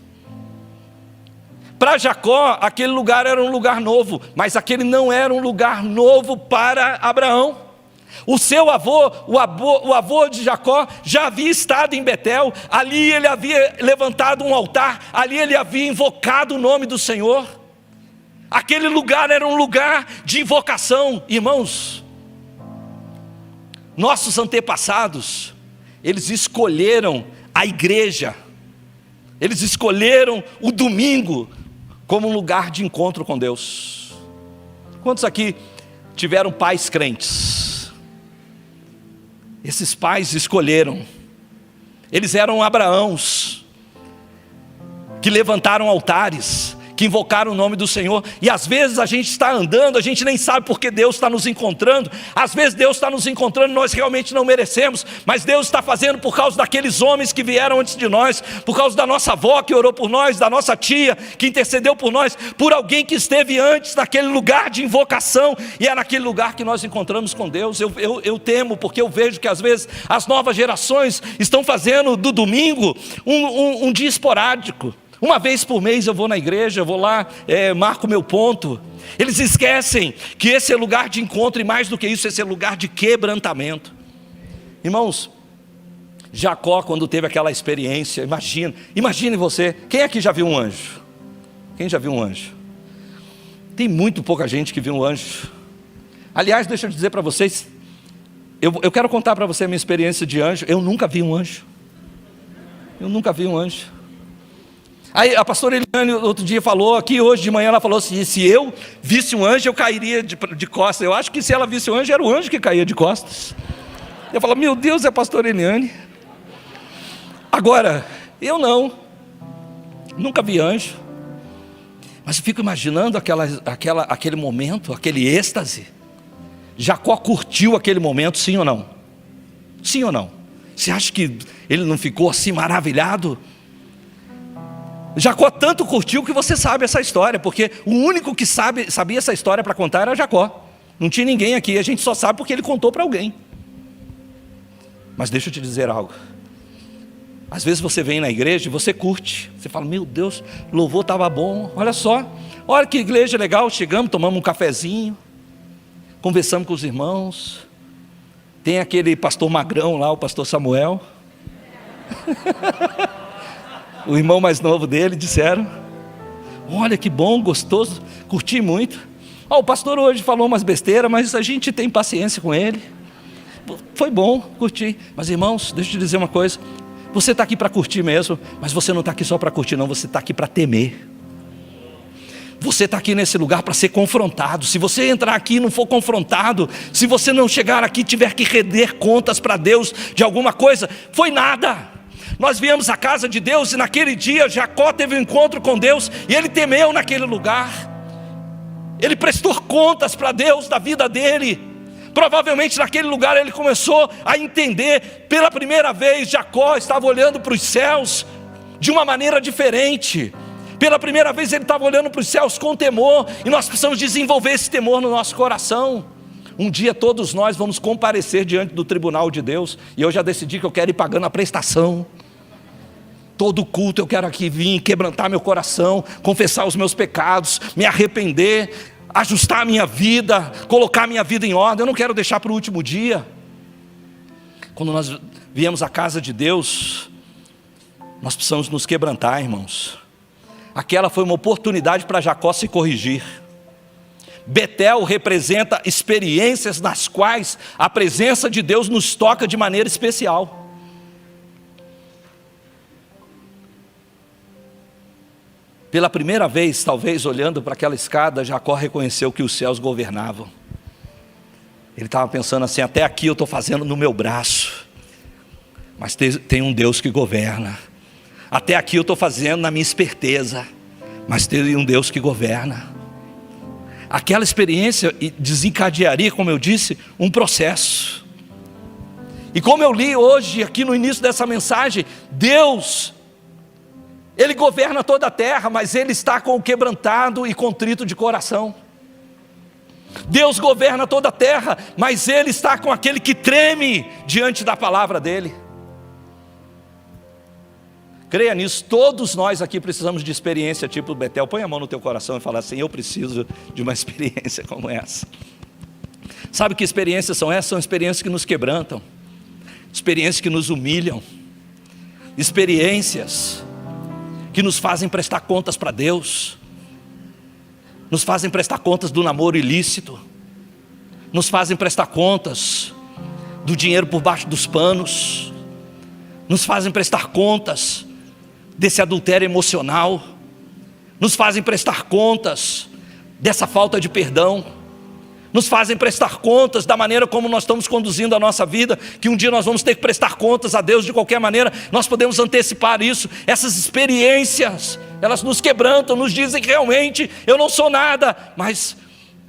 Para Jacó, aquele lugar era um lugar novo, mas aquele não era um lugar novo para Abraão. O seu avô, o avô de Jacó, já havia estado em Betel, ali ele havia levantado um altar, ali ele havia invocado o nome do Senhor. Aquele lugar era um lugar de invocação. Irmãos, nossos antepassados, eles escolheram a igreja, eles escolheram o domingo como um lugar de encontro com Deus. Quantos aqui tiveram pais crentes? Esses pais escolheram, eles eram Abraãos, que levantaram altares, que invocaram o nome do Senhor. E às vezes a gente está andando, a gente nem sabe porque Deus está nos encontrando. Às vezes Deus está nos encontrando, nós realmente não merecemos, mas Deus está fazendo por causa daqueles homens que vieram antes de nós, por causa da nossa avó que orou por nós, da nossa tia que intercedeu por nós, por alguém que esteve antes naquele lugar de invocação, e é naquele lugar que nós encontramos com Deus. Eu temo, porque eu vejo que às vezes as novas gerações estão fazendo do domingo um dia esporádico. Uma vez por mês eu vou na igreja, eu vou lá, marco meu ponto. Eles esquecem que esse é lugar de encontro, e mais do que isso, esse é lugar de quebrantamento. Irmãos, Jacó, quando teve aquela experiência, imagine você, quem aqui já viu um anjo? Quem já viu um anjo? Tem muito pouca gente que viu um anjo. Aliás, deixa eu dizer para vocês, eu quero contar para você a minha experiência de anjo. Eu nunca vi um anjo. Eu nunca vi um anjo. Aí a pastora Eliane outro dia falou, aqui hoje de manhã ela falou assim: se eu visse um anjo eu cairia de costas. Eu acho que se ela visse um anjo, era o anjo que caía de costas. Eu falo, meu Deus, é a pastora Eliane. Agora, eu não, nunca vi anjo, mas eu fico imaginando aquele momento, aquele êxtase. Jacó curtiu aquele momento, sim ou não? Sim ou não? Você acha que ele não ficou assim maravilhado? Jacó tanto curtiu que você sabe essa história, porque o único que sabia essa história para contar era Jacó. Não tinha ninguém aqui, a gente só sabe porque ele contou para alguém. Mas deixa eu te dizer algo. Às vezes você vem na igreja e você curte, você fala, meu Deus, o louvor estava bom, olha só, olha que igreja legal. Chegamos, tomamos um cafezinho, conversamos com os irmãos. Tem aquele pastor magrão lá, o pastor Samuel. O irmão mais novo dele, disseram, olha que bom, gostoso, curti muito. O pastor hoje falou umas besteiras, mas a gente tem paciência com ele. Foi bom, curti. Mas irmãos, deixa eu te dizer uma coisa, você está aqui para curtir mesmo, mas você não está aqui só para curtir não, você está aqui para temer. Você está aqui nesse lugar para ser confrontado. Se você entrar aqui e não for confrontado, se você não chegar aqui e tiver que render contas para Deus de alguma coisa, foi nada. Nós viemos à casa de Deus e naquele dia Jacó teve um encontro com Deus e ele temeu naquele lugar. Ele prestou contas para Deus da vida dele. Provavelmente naquele lugar ele começou a entender. Pela primeira vez Jacó estava olhando para os céus de uma maneira diferente. Pela primeira vez ele estava olhando para os céus com temor. E nós precisamos desenvolver esse temor no nosso coração. Um dia todos nós vamos comparecer diante do tribunal de Deus. E eu já decidi que eu quero ir pagando a prestação. Todo culto eu quero aqui vir, quebrantar meu coração, confessar os meus pecados, me arrepender, ajustar a minha vida, colocar a minha vida em ordem. Eu não quero deixar para o último dia. Quando nós viemos à casa de Deus, nós precisamos nos quebrantar, irmãos. Aquela foi uma oportunidade para Jacó se corrigir. Betel representa experiências nas quais a presença de Deus nos toca de maneira especial. Pela primeira vez, talvez olhando para aquela escada, Jacó reconheceu que os céus governavam. Ele estava pensando assim, até aqui eu estou fazendo no meu braço, mas tem um Deus que governa. Até aqui eu estou fazendo na minha esperteza, mas tem um Deus que governa. Aquela experiência desencadearia, como eu disse, um processo. E como eu li hoje, aqui no início dessa mensagem, Deus, Ele governa toda a terra, mas Ele está com o quebrantado e contrito de coração. Deus governa toda a terra, mas Ele está com aquele que treme diante da palavra dEle. Creia nisso, todos nós aqui precisamos de experiência tipo Betel. Põe a mão no teu coração e fala assim, eu preciso de uma experiência como essa. Sabe que experiências são essas? São experiências que nos quebrantam, experiências que nos humilham, experiências que nos fazem prestar contas para Deus, nos fazem prestar contas do namoro ilícito, nos fazem prestar contas do dinheiro por baixo dos panos, nos fazem prestar contas desse adultério emocional, nos fazem prestar contas dessa falta de perdão, nos fazem prestar contas da maneira como nós estamos conduzindo a nossa vida, que um dia nós vamos ter que prestar contas a Deus de qualquer maneira. Nós podemos antecipar isso. Essas experiências, elas nos quebrantam, nos dizem que realmente eu não sou nada, mas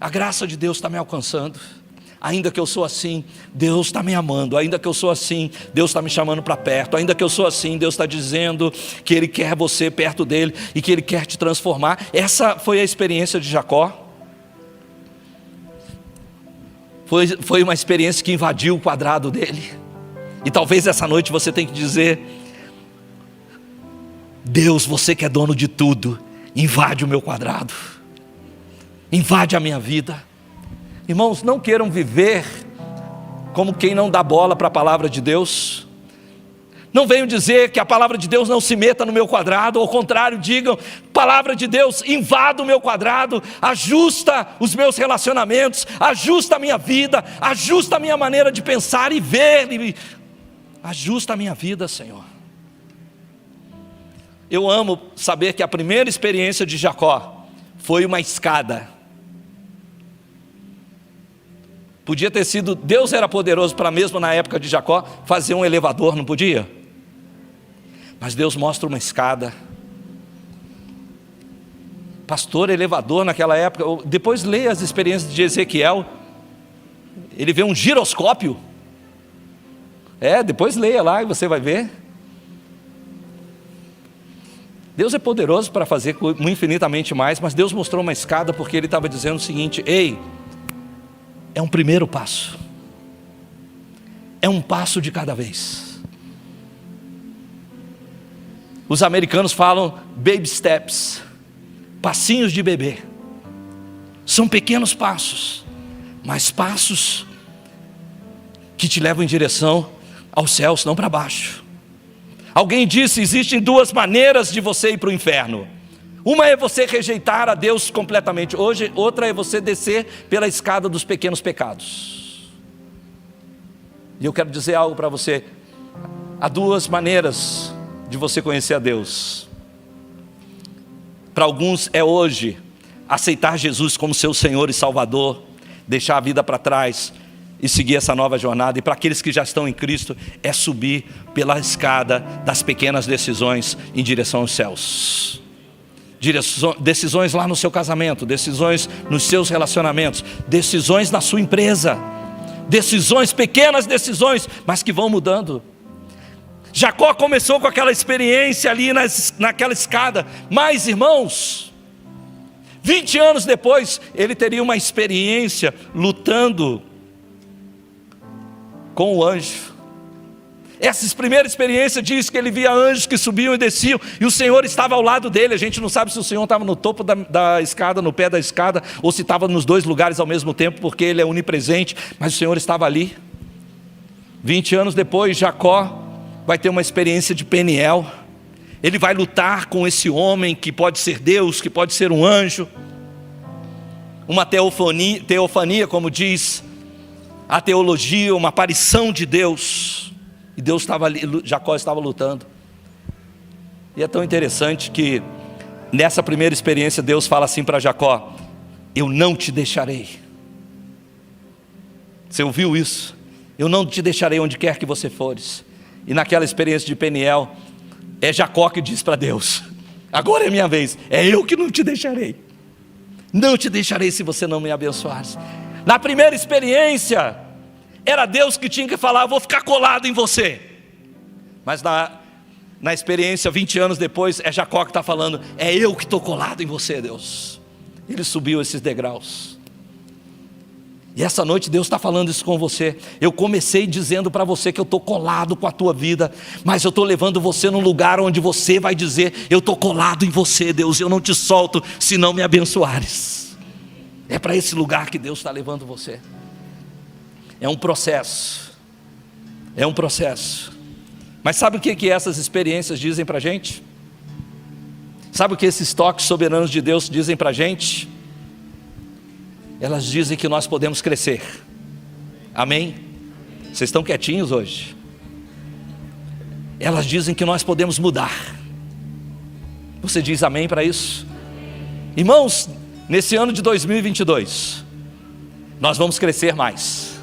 a graça de Deus está me alcançando. Ainda que eu sou assim, Deus está me amando. Ainda que eu sou assim, Deus está me chamando para perto. Ainda que eu sou assim, Deus está dizendo que Ele quer você perto dEle e que Ele quer te transformar. Essa foi a experiência de Jacó. Foi uma experiência que invadiu o quadrado dele. E talvez essa noite você tenha que dizer: Deus, você que é dono de tudo, invade o meu quadrado, invade a minha vida. Irmãos, não queiram viver como quem não dá bola para a palavra de Deus. Não venham dizer que a palavra de Deus não se meta no meu quadrado. Ao contrário, digam: palavra de Deus, invada o meu quadrado, ajusta os meus relacionamentos, ajusta a minha vida, ajusta a minha maneira de pensar e ver, ajusta a minha vida, Senhor. Eu amo saber que a primeira experiência de Jacó foi uma escada. Podia ter sido, Deus era poderoso para mesmo na época de Jacó fazer um elevador, não podia? Mas Deus mostra uma escada. Pastor, elevador naquela época, depois leia as experiências de Ezequiel, ele vê um giroscópio. Depois leia lá e você vai ver. Deus é poderoso para fazer infinitamente mais, mas Deus mostrou uma escada porque Ele estava dizendo o seguinte: ei, é um primeiro passo, é um passo de cada vez. Os americanos falam baby steps, passinhos de bebê. São pequenos passos, mas passos que te levam em direção aos céus, não para baixo. Alguém disse: existem duas maneiras de você ir para o inferno. Uma é você rejeitar a Deus completamente. Hoje, outra é você descer pela escada dos pequenos pecados. E eu quero dizer algo para você. Há duas maneiras de você conhecer a Deus. Para alguns é hoje aceitar Jesus como seu Senhor e Salvador, deixar a vida para trás e seguir essa nova jornada. E para aqueles que já estão em Cristo, é subir pela escada das pequenas decisões em direção aos céus. Decisões lá no seu casamento, decisões nos seus relacionamentos, decisões na sua empresa, decisões, pequenas decisões, mas que vão mudando. Jacó começou com aquela experiência ali naquela escada, mas irmãos, 20 anos depois, ele teria uma experiência lutando com o anjo. Essa primeira experiência diz que ele via anjos que subiam e desciam, e o Senhor estava ao lado dele. A gente não sabe se o Senhor estava no topo da escada, no pé da escada, ou se estava nos dois lugares ao mesmo tempo, porque ele é onipresente, mas o Senhor estava ali. 20 anos depois, Jacó vai ter uma experiência de Peniel. Ele vai lutar com esse homem que pode ser Deus, que pode ser um anjo. Uma teofania, como diz a teologia, uma aparição de Deus. E Deus estava ali, Jacó estava lutando. E é tão interessante que nessa primeira experiência Deus fala assim para Jacó: eu não te deixarei. Você ouviu isso? Eu não te deixarei onde quer que você fores. E naquela experiência de Peniel, é Jacó que diz para Deus: agora é minha vez, é eu que não te deixarei. Não te deixarei se você não me abençoares. Na primeira experiência, era Deus que tinha que falar: eu vou ficar colado em você. Mas na experiência, 20 anos depois, é Jacó que está falando: é eu que estou colado em você, Deus. Ele subiu esses degraus. E essa noite Deus está falando isso com você. Eu comecei dizendo para você que eu estou colado com a tua vida, mas eu estou levando você num lugar onde você vai dizer: eu estou colado em você, Deus, eu não te solto se não me abençoares. É para esse lugar que Deus está levando você. É um processo. É um processo. Mas sabe o que essas experiências dizem para a gente? Sabe o que esses toques soberanos de Deus dizem para a gente? Elas dizem que nós podemos crescer. Amém? Vocês estão quietinhos hoje? elas dizem que nós podemos mudar. Você diz amém para isso? Irmãos, nesse ano de 2022, nós vamos crescer mais.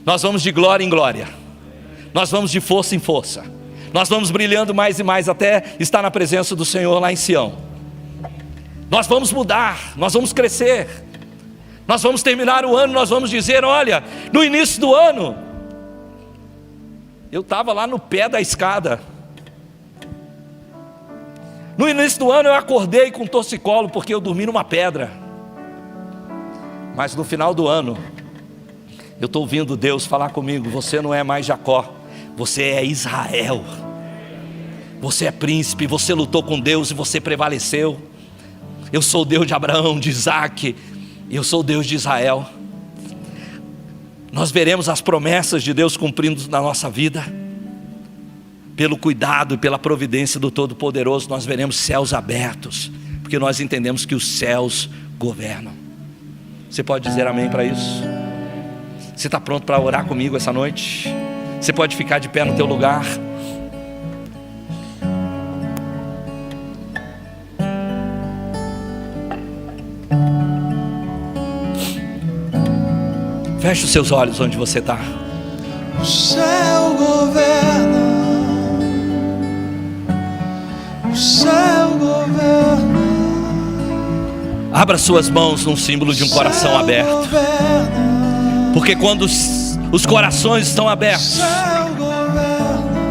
Nós vamos de glória em glória. Nós vamos de força em força. Nós vamos brilhando mais e mais até estar na presença do Senhor lá em Sião. Nós vamos mudar, nós vamos crescer. Nós vamos terminar o ano, nós vamos dizer, olha, no início do ano, eu estava lá no pé da escada. No início do ano eu acordei com torcicolo porque eu dormi numa pedra. Mas no final do ano, eu estou ouvindo Deus falar comigo: você não é mais Jacó, você é Israel. Você é príncipe, você lutou com Deus e você prevaleceu. Eu sou o Deus de Abraão, de Isaac, eu sou o Deus de Israel. Nós veremos as promessas de Deus cumprindo na nossa vida. Pelo cuidado e pela providência do Todo-Poderoso, nós veremos céus abertos, porque nós entendemos que os céus governam. Você pode dizer amém para isso? Você está pronto para orar comigo essa noite? Você pode ficar de pé no teu lugar. Feche os seus olhos onde você está. O céu governa. O céu governa. Abra suas mãos num símbolo de um coração aberto. Porque quando os corações estão abertos,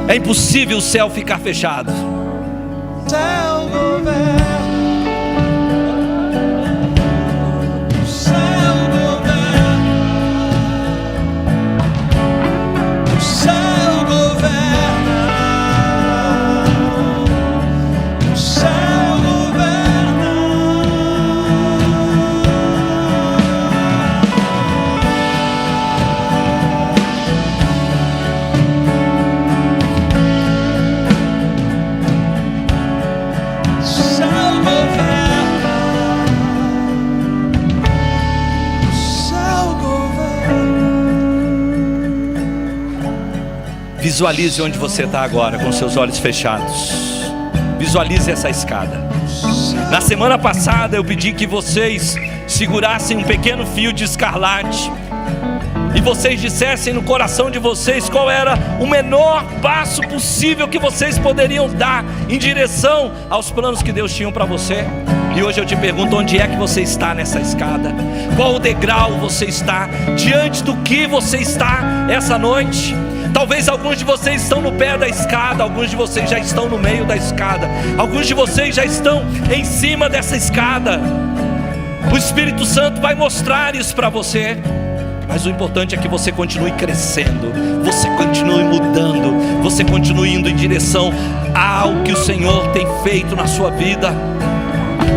é impossível o céu ficar fechado. O céu governa. O céu governa. O céu governa. O céu governa. Visualize onde você está agora, com seus olhos fechados. Visualize essa escada. Na semana passada eu pedi que vocês segurassem um pequeno fio de escarlate e vocês dissessem no coração de vocês qual era o menor passo possível que vocês poderiam dar em direção aos planos que Deus tinha para você. E hoje eu te pergunto, onde é que você está nessa escada? Qual o degrau você está? Diante do que você está essa noite? Talvez alguns de vocês estão no pé da escada, alguns de vocês já estão no meio da escada, alguns de vocês já estão em cima dessa escada. O Espírito Santo vai mostrar isso para você. Mas o importante é que você continue crescendo, você continue mudando, você continue indo em direção ao que o Senhor tem feito na sua vida.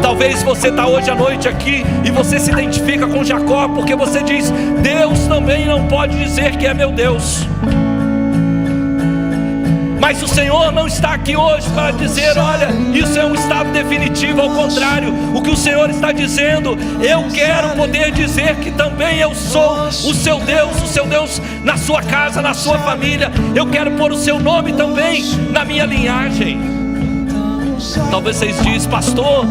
Talvez você está hoje à noite aqui e você se identifica com Jacó, porque você diz: Deus também não pode dizer que é meu Deus. Mas o Senhor não está aqui hoje para dizer: olha, isso é um estado definitivo. Ao contrário, o que o Senhor está dizendo: eu quero poder dizer que também eu sou o seu Deus na sua casa, na sua família. Eu quero pôr o seu nome também na minha linhagem. Talvez vocês dizem: pastor,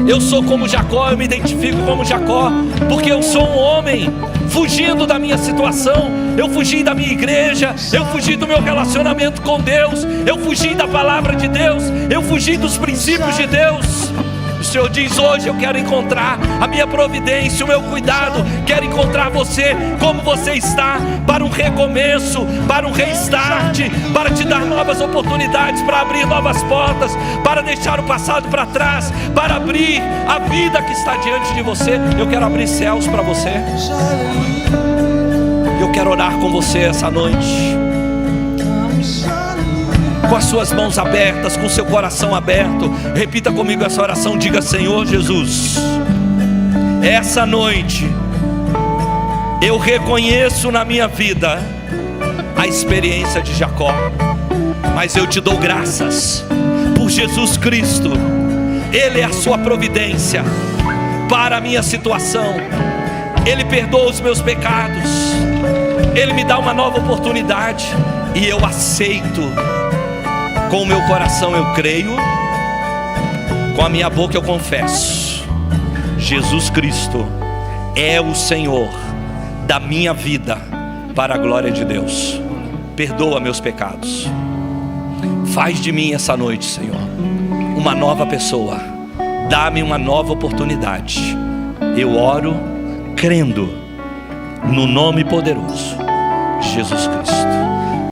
eu sou como Jacó, eu me identifico como Jacó, porque eu sou um homem fugindo da minha situação, eu fugi da minha igreja, eu fugi do meu relacionamento com Deus, eu fugi da palavra de Deus, eu fugi dos princípios de Deus. O Senhor diz: hoje eu quero encontrar a minha providência, o meu cuidado, quero encontrar você como você está, para um recomeço, para um restart, para te dar novas oportunidades, para abrir novas portas, para deixar o passado para trás, para abrir a vida que está diante de você. Eu quero abrir céus para você. Eu quero orar com você essa noite, com as suas mãos abertas, com o seu coração aberto. Repita comigo essa oração, diga: Senhor Jesus, essa noite eu reconheço na minha vida a experiência de Jacó, mas eu te dou graças por Jesus Cristo. Ele é a sua providência para a minha situação. Ele perdoa os meus pecados, Ele me dá uma nova oportunidade. e eu aceito. Com o meu coração eu creio, com a minha boca eu confesso: Jesus Cristo é o Senhor da minha vida, para a glória de Deus. Perdoa meus pecados. Faz de mim essa noite, Senhor, uma nova pessoa. Dá-me uma nova oportunidade. Eu oro crendo no nome poderoso de Jesus Cristo.